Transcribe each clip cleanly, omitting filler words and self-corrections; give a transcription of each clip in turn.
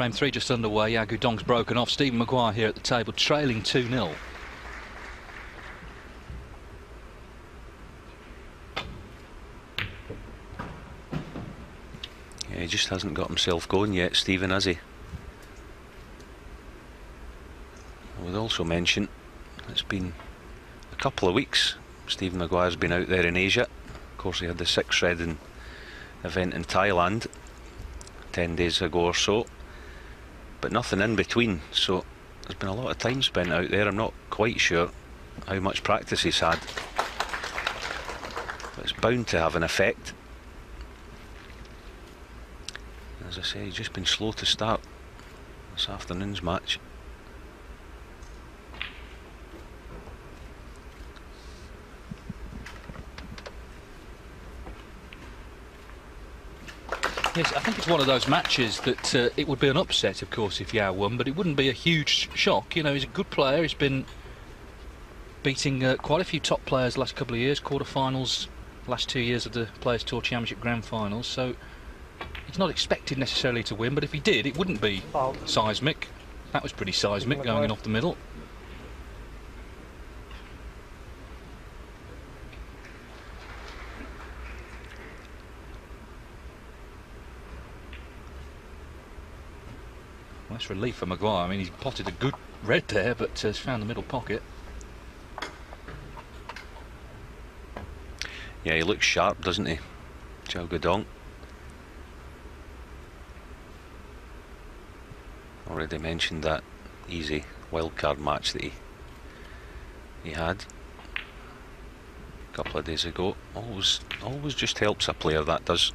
frame 3 just underway. Xiao Guodong's broken off. Stephen Maguire here at the table, trailing 2-0. Yeah, he just hasn't got himself going yet, Stephen, has he? I would also mention it's been a couple of weeks. Stephen Maguire's been out there in Asia. Of course, he had the 6 Reading event in Thailand 10 days ago or so, but nothing in between, so there's been a lot of time spent out there. I'm not quite sure how much practice he's had, but it's bound to have an effect. As I say, he's just been slow to start this afternoon's match. Yes, I think it's one of those matches that it would be an upset, of course, if Xiao won, but it wouldn't be a huge shock. You know, he's a good player. He's been beating quite a few top players the last couple of years, quarter-finals, last 2 years of the Players' Tour Championship Grand Finals, so he's not expected necessarily to win, but if he did, it wouldn't be seismic. That was pretty seismic, going in off the middle. Nice relief for Maguire. I mean, he's potted a good red there, but has found the middle pocket. Yeah, he looks sharp, doesn't he, Xiao Guodong? Already mentioned that easy wildcard match that he had a couple of days ago. Always just helps a player, that does.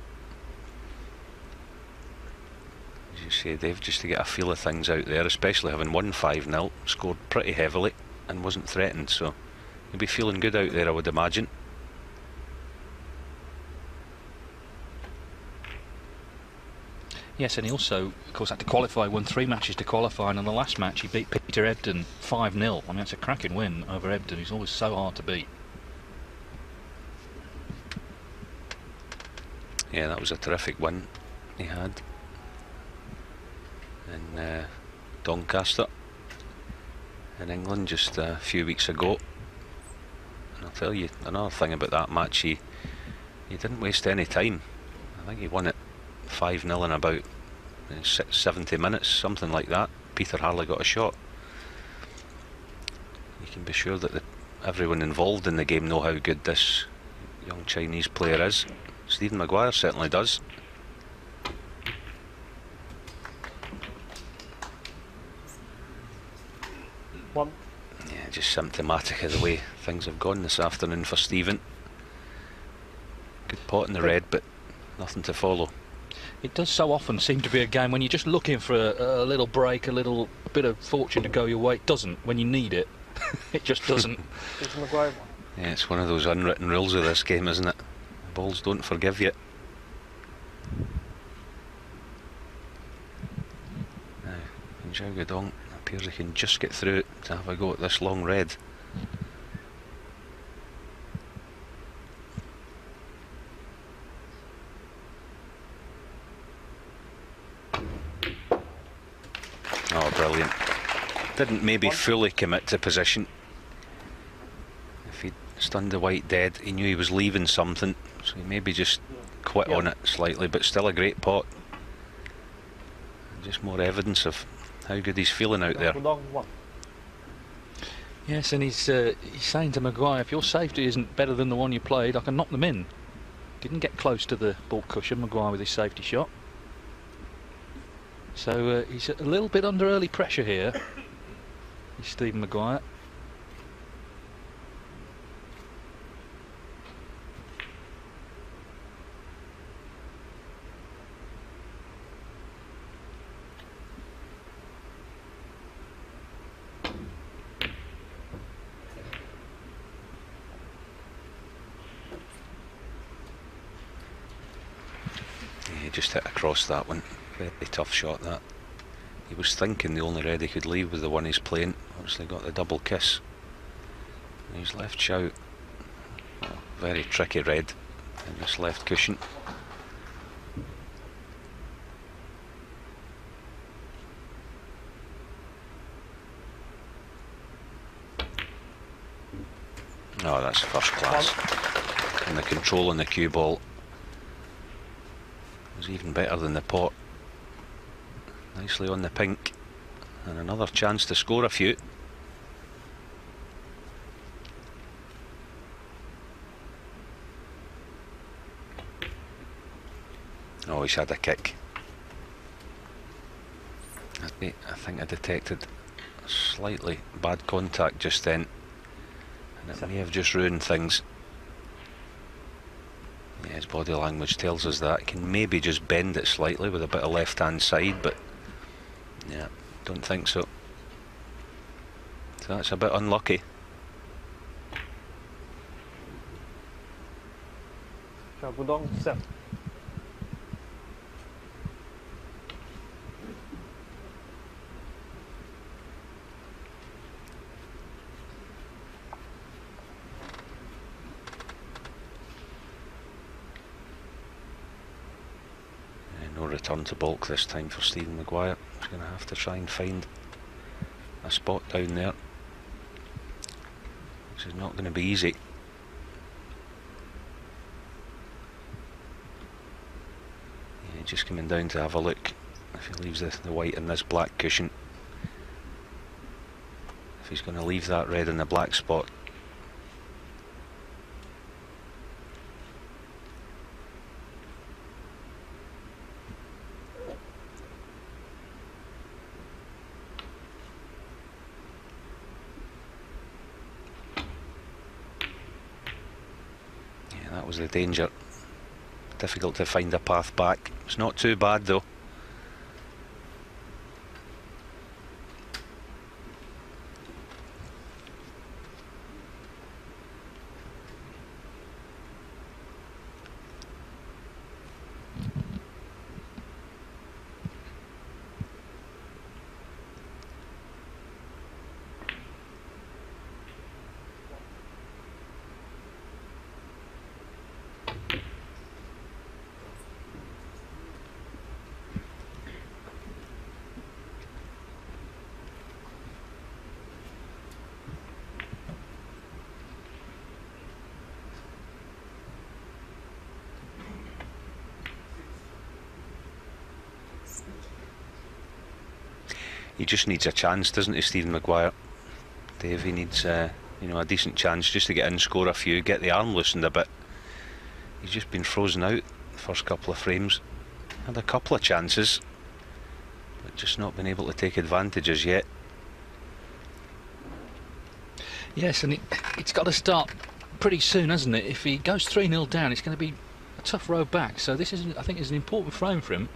As you say, Dave, just to get a feel of things out there, especially having won 5-0, scored pretty heavily and wasn't threatened, so he'll be feeling good out there, I would imagine. Yes, and he also, of course, had to qualify, won 3 matches to qualify, and in the last match he beat Peter Ebden 5-0. I mean, that's a cracking win over Ebden, who's always so hard to beat. Yeah, that was a terrific win he had in Doncaster in England just a few weeks ago. And I'll tell you another thing about that match, he didn't waste any time. I think he won it 5-0 in about 70 minutes, something like that. Peter hardly got a shot. You can be sure that everyone involved in the game know how good this young Chinese player is. Stephen Maguire certainly does. Yeah, just symptomatic of the way things have gone this afternoon for Stephen. Good pot in the red, but nothing to follow. It does so often seem to be a game when you're just looking for a little break, a little bit of fortune to go your way. It doesn't when you need it. It just doesn't. Yeah, it's one of those unwritten rules of this game, isn't it? Balls don't forgive you. Now, Xiao Guodong appears he can just get through it to have a go at this long red. Oh, brilliant. Didn't maybe fully commit to position. If he'd stunned the white dead, he knew he was leaving something, so he maybe just quit on it slightly, but still a great pot. Just more evidence of how good he's feeling out there. Yes, and he's saying to Maguire, if your safety isn't better than the one you played, I can knock them in. Didn't get close to the ball cushion, Maguire, with his safety shot. So he's a little bit under early pressure here, he's Stephen Maguire. He just hit across that one. Very tough shot, that. He was thinking the only red he could leave was the one he's playing. Obviously got the double kiss. And he's left Xiao. Oh, very tricky red in this left cushion. Oh, that's first class. And the control on the cue ball was even better than the pot. Nicely on the pink. And another chance to score a few. Oh, he's had a kick. I think I detected a slightly bad contact just then, and it may have just ruined things. Yeah, his body language tells us that. He can maybe just bend it slightly with a bit of left hand side, but yeah, don't think so. So that's a bit unlucky. Xiao Guodong set. No return to balk this time for Stephen Maguire. He's going to have to try and find a spot down there, which is not going to be easy. Yeah, just coming down to have a look if he leaves the white in this black cushion. If he's going to leave that red in the black spot. That was the danger. Difficult to find a path back. It's not too bad though. He just needs a chance, doesn't he, Stephen Maguire? Dave, he needs a decent chance just to get in, score a few, get the arm loosened a bit. He's just been frozen out the first couple of frames. Had a couple of chances, but just not been able to take advantage as yet. Yes, and it's got to start pretty soon, hasn't it? If he goes 3-0 down, it's going to be a tough road back. So this is, I think, is an important frame for him.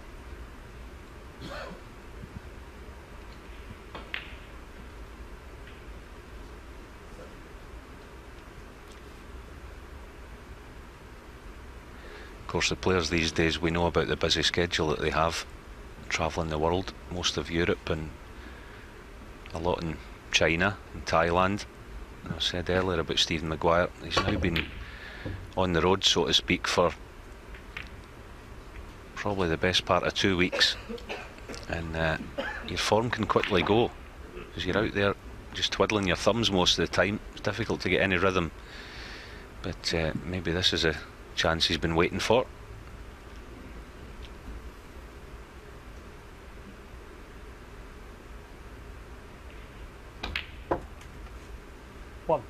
Of course, the players these days, we know about the busy schedule that they have, travelling the world, most of Europe and a lot in China and Thailand. And I said earlier about Stephen Maguire, he's now been on the road, so to speak, for probably the best part of 2 weeks, and your form can quickly go because you're out there just twiddling your thumbs most of the time. It's difficult to get any rhythm, but maybe this is a chance he's been waiting for. One.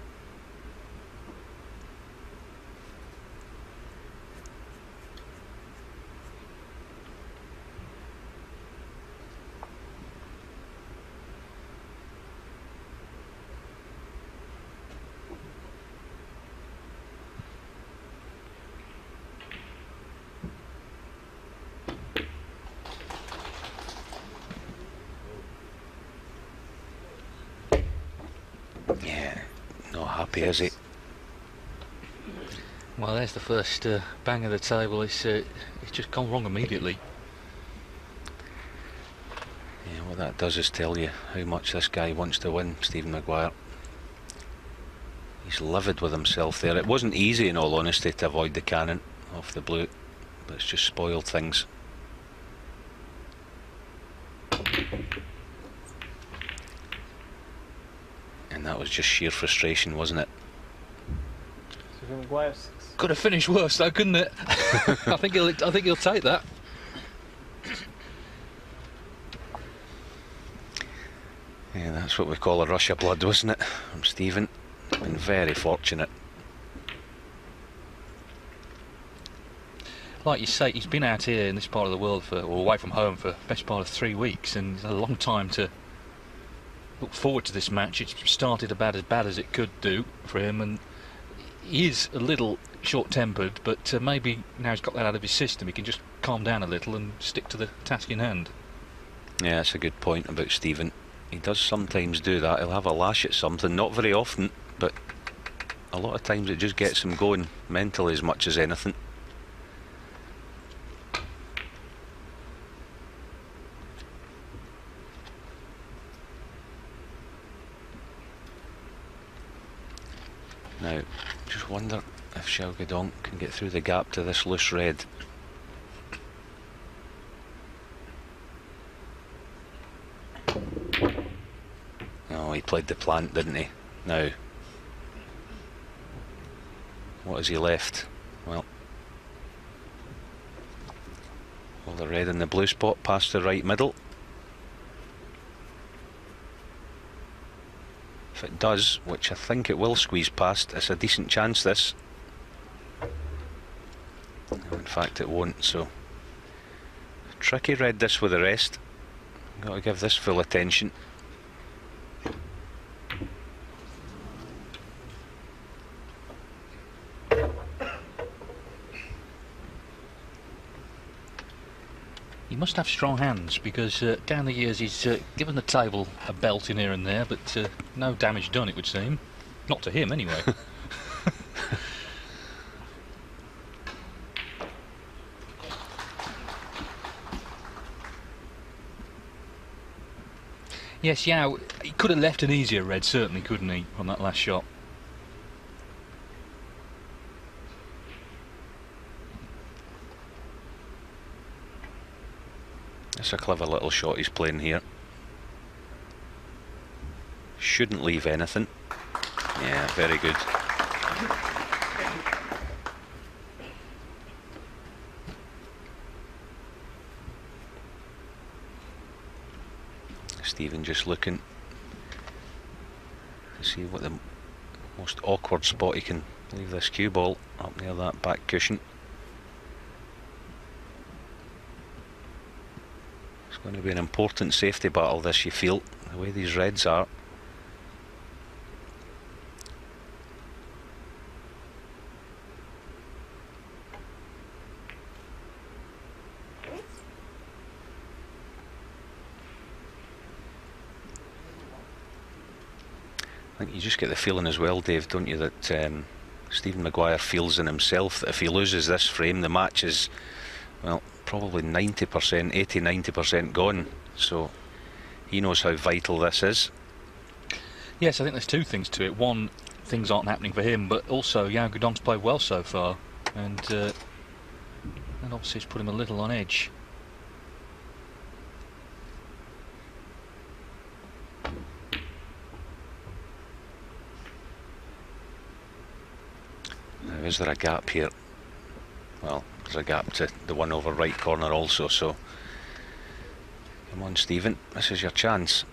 Yeah, not happy, is he? Well, there's the first bang of the table. It's just gone wrong immediately. Yeah, what that does is tell you how much this guy wants to win, Stephen Maguire. He's livid with himself there. It wasn't easy, in all honesty, to avoid the cannon off the blue, but it's just spoiled things. And that was just sheer frustration, wasn't it? Maguire 6. Could have finished worse though, couldn't it? I think he'll take that. Yeah, that's what we call a rush of blood, wasn't it, from Stephen? Been very fortunate. Like you say, he's been out here in this part of the world or away from home for the best part of 3 weeks, and it's a long time to look forward to this match. It's started about as bad as it could do for him, and he is a little short-tempered, but maybe now he's got that out of his system, he can just calm down a little and stick to the task in hand. Yeah, that's a good point about Stephen. He does sometimes do that. He'll have a lash at something, not very often, but a lot of times it just gets him going mentally as much as anything. Now, just wonder if Xiao Guodong can get through the gap to this loose red. Oh, he played the plant, didn't he? Now, what has he left? Well, all the red in the blue spot past the right middle. If it does, which I think it will squeeze past, it's a decent chance this. No, in fact it won't, so tricky red this with the rest. Got to give this full attention. He must have strong hands, because down the years he's given the table a belting here and there, but no damage done, it would seem. Not to him, anyway. Yes, Xiao, he could have left an easier red, certainly, couldn't he, on that last shot? It's a clever little shot he's playing here. Shouldn't leave anything. Yeah, very good. Stephen just looking to see what the most awkward spot he can leave this cue ball up near that back cushion. It's going to be an important safety battle this, you feel, the way these reds are. I think you just get the feeling as well, Dave, don't you, that Stephen Maguire feels in himself that if he loses this frame, the match is, well, probably 90%, 80-90% gone. So he knows how vital this is. Yes, I think there's two things to it. One, things aren't happening for him, but also Xiao Guodong's played well so far, and obviously it's put him a little on edge. Now, is there a gap here? Well, there's a gap to the one over right corner also, so come on, Stephen, this is your chance.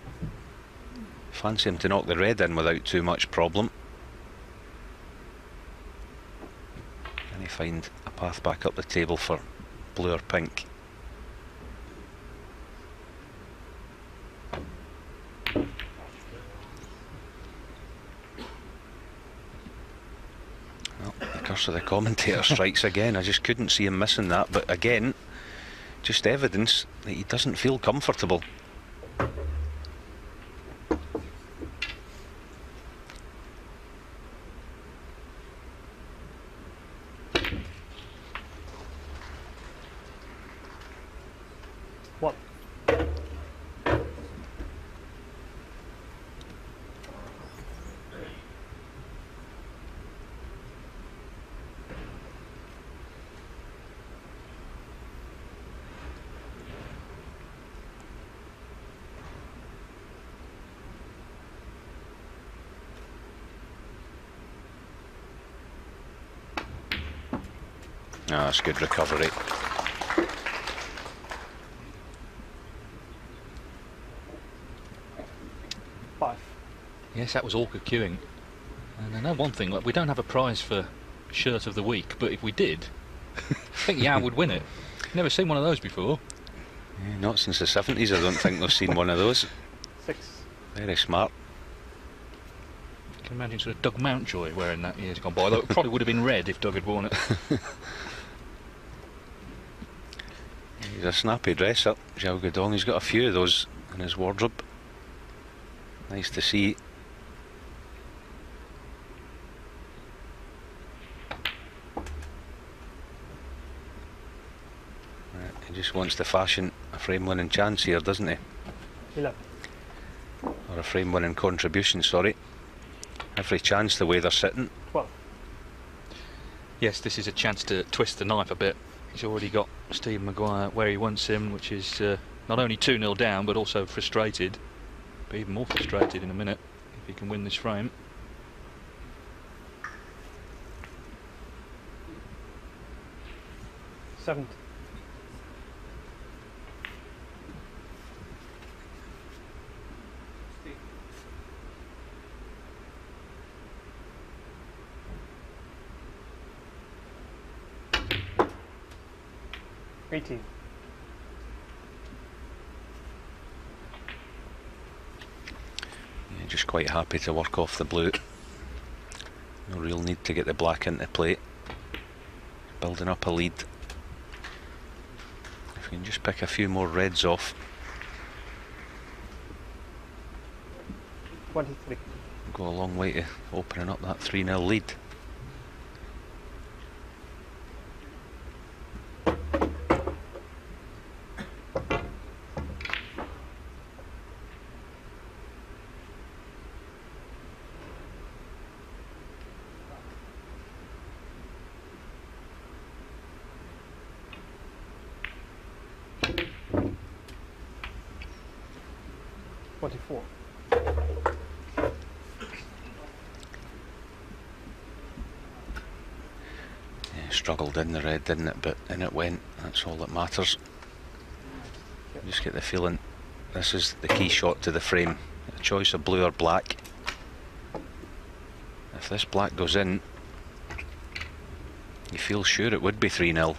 Fancy him to knock the red in without too much problem. Can he find a path back up the table for blue or pink? Well, the curse of the commentator strikes again. I just couldn't see him missing that, but again, just evidence that he doesn't feel comfortable. What? that's good recovery. Five. Yes, that was awkward queuing. And I know one thing, like, we don't have a prize for shirt of the week, but if we did, I think Yao would win it. Never seen one of those before. Yeah, not since the 70s, I don't think we've seen one of those. 6. Very smart. You can imagine sort of Doug Mountjoy wearing that years gone by, though it probably would have been red if Doug had worn it. He's a snappy dresser, Xiao Guodong. He's got a few of those in his wardrobe. Nice to see. He just wants to fashion a frame-winning chance here, doesn't he? 11. Or a frame-winning contribution, sorry. Every chance the way they're sitting. 12. Yes, this is a chance to twist the knife a bit. He's already got Steve Maguire where he wants him, which is not only 2-0 down, but also frustrated. Be even more frustrated in a minute if he can win this frame. Seven. $18. Yeah, just quite happy to work off the blue. No real need to get the black into play. Building up a lead. If we can just pick a few more reds off. 23. Go a long way to opening up that 3-0 lead. $24. Struggled in the red, didn't it? But in it went. That's all that matters. Just get the feeling this is the key shot to the frame. A choice of blue or black. If this black goes in, you feel sure it would be 3-0.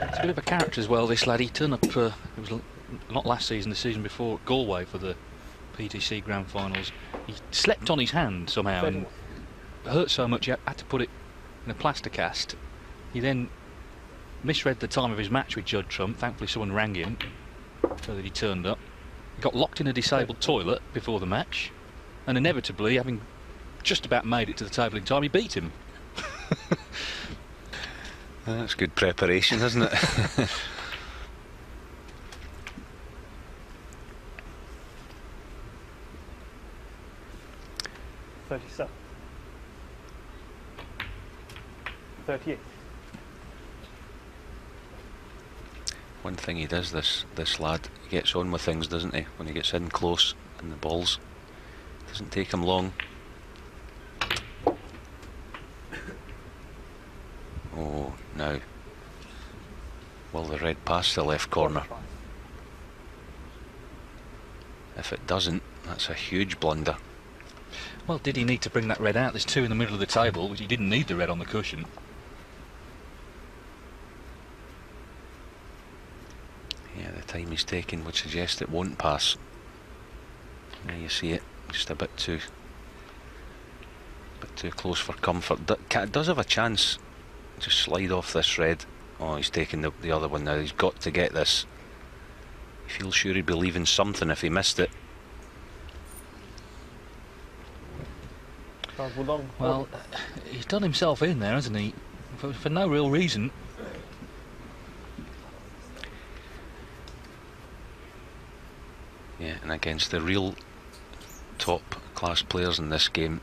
It's a bit of a character as well, this lad. He turned up, it was not last season, the season before, at Galway for the PTC Grand Finals. He slept on his hand somehow and hurt so much he had to put it in a plaster cast. He then misread the time of his match with Judd Trump. Thankfully someone rang him so that he turned up. He got locked in a disabled toilet before the match, and inevitably, having just about made it to the table in time, he beat him. That's good preparation, isn't it? 37. 38. One thing he does, this lad, he gets on with things, doesn't he? When he gets in close and the balls, doesn't take him long. Oh, now will the red pass the left corner? If it doesn't, that's a huge blunder. Well, did he need to bring that red out? There's two in the middle of the table, which he didn't need the red on the cushion. Yeah, the time he's taking would suggest it won't pass. There you see it, just a bit too close for comfort. Does have a chance. Just slide off this red. Oh, he's taking the other one now. He's got to get this. He feels sure he'd be leaving something if he missed it. Well, he's done himself in there, hasn't he? For no real reason. Yeah, and against the real top class players in this game,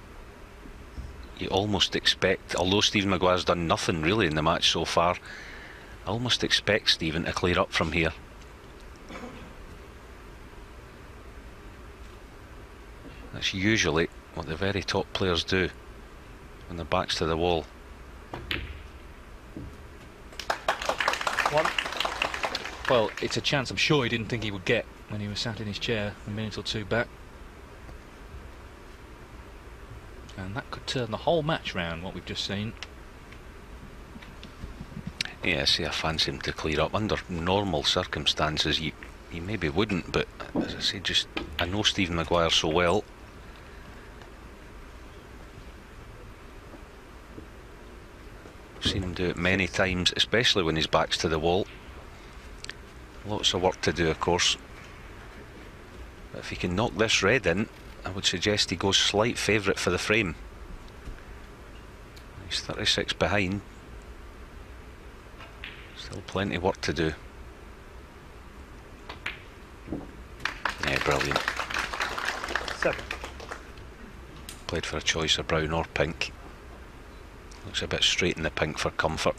you almost expect, although Stephen Maguire's done nothing really in the match so far, I almost expect Stephen to clear up from here. That's usually what the very top players do when their back's to the wall. 1. Well, it's a chance I'm sure he didn't think he would get when he was sat in his chair a minute or two back. And that could turn the whole match round, what we've just seen. Yeah, see, I fancy him to clear up. Under normal circumstances, you maybe wouldn't, but as I say, just I know Stephen Maguire so well. I've seen him do it many times, especially when his back's to the wall. Lots of work to do, of course. But if he can knock this red in, I would suggest he goes slight favourite for the frame. He's 36 behind. Still plenty of work to do. Yeah, brilliant. 7. Played for a choice of brown or pink. Looks a bit straight in the pink for comfort.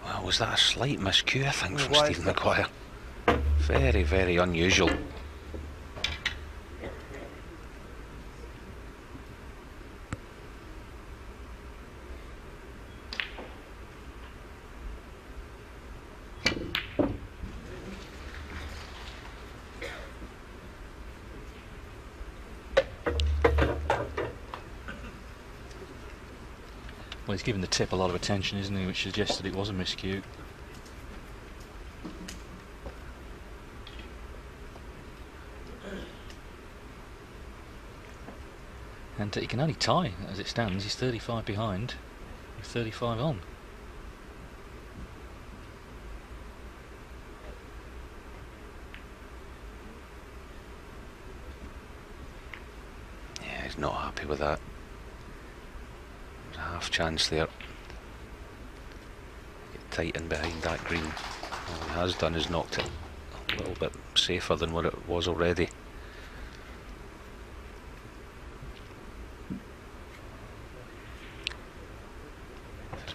Wow, was that a slight miscue, I think, from Stephen Maguire? Very, very unusual. Well, he's given the tip a lot of attention, isn't he, which suggests that it was a miscue. And he can only tie as it stands. He's 35 behind, with 35 on. Yeah, he's not happy with that. There's a half chance there. Get tight in behind that green. All he has done is knocked it a little bit safer than what it was already.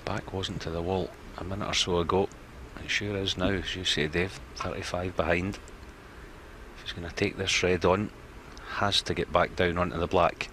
Back wasn't to the wall a minute or so ago. It sure is now, as you say, Dave. 35 behind. If he's going to take this red on, has to get back down onto the black.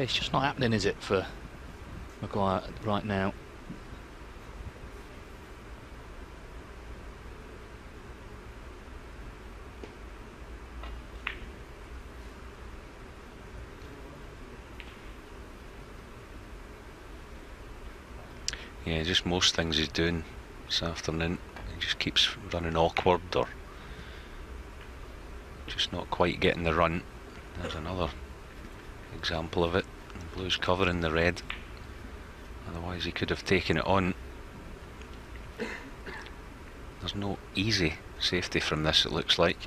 It's just not happening, is it, for Maguire right now? Yeah, just most things he's doing this afternoon, he just keeps running awkward or just not quite getting the run. There's another example of it. The blue's covering the red, otherwise he could have taken it on. There's no easy safety from this, it looks like.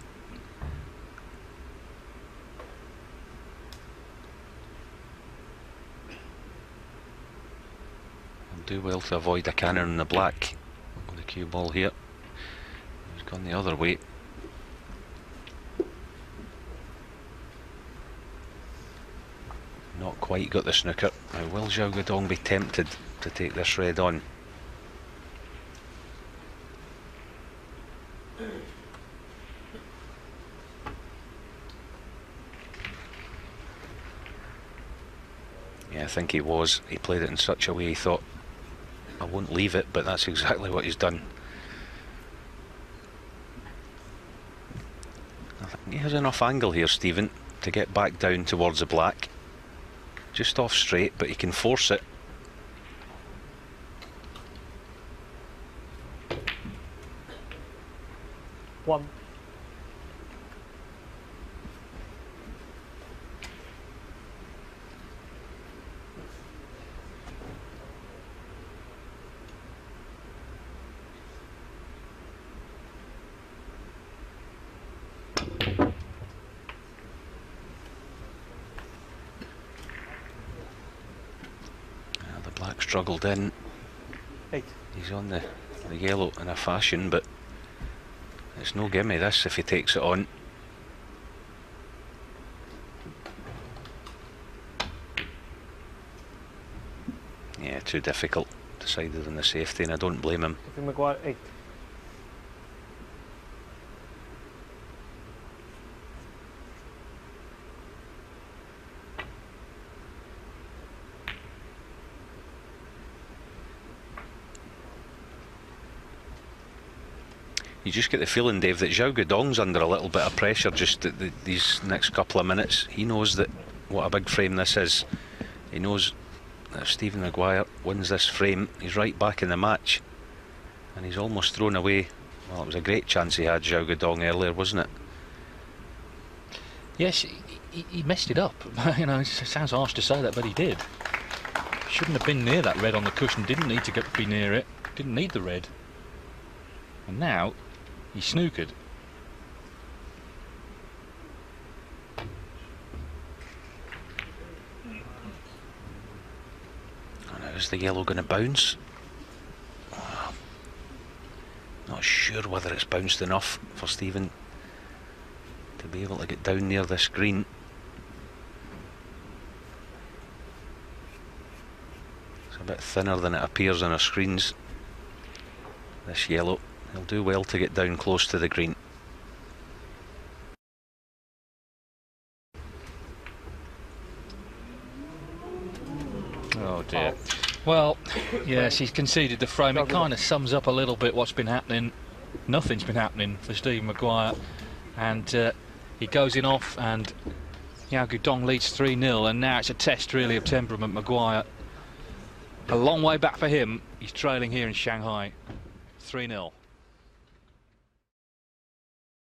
He'll do well to avoid a cannon in the black with the cue ball here. He's gone the other way. Not quite got the snooker. Now, will Xiao Guodong be tempted to take this red on? Yeah, I think he was. He played it in such a way he thought, I won't leave it, but that's exactly what he's done. I think he has enough angle here, Stephen, to get back down towards the black. Just off straight, but he can force it. One. The black struggled in. 8. He's on the yellow in a fashion, but it's no gimme this if he takes it on. Yeah, too difficult. Decided on the safety, and I don't blame him. Maguire 8. You just get the feeling, Dave, that Xiao Guodong's under a little bit of pressure just these next couple of minutes. He knows that what a big frame this is. He knows that if Stephen Maguire wins this frame, he's right back in the match. And he's almost thrown away. Well, it was a great chance he had, Xiao Guodong, earlier, wasn't it? Yes, he messed it up. You know, it sounds harsh to say that, but he did. Shouldn't have been near that red on the cushion. Didn't need to be near it. Didn't need the red. And now he snookered. Oh, now is the yellow going to bounce? Not sure whether it's bounced enough for Stephen to be able to get down near this green. It's a bit thinner than it appears on our screens, this yellow. He'll do well to get down close to the green. Oh dear. Well, yes, he's conceded the frame. It kind of sums up a little bit what's been happening. Nothing's been happening for Stephen Maguire, and he goes in off, and Xiao Guodong leads 3-0, and now it's a test really of temperament. Maguire, a long way back for him. He's trailing here in Shanghai, 3-0.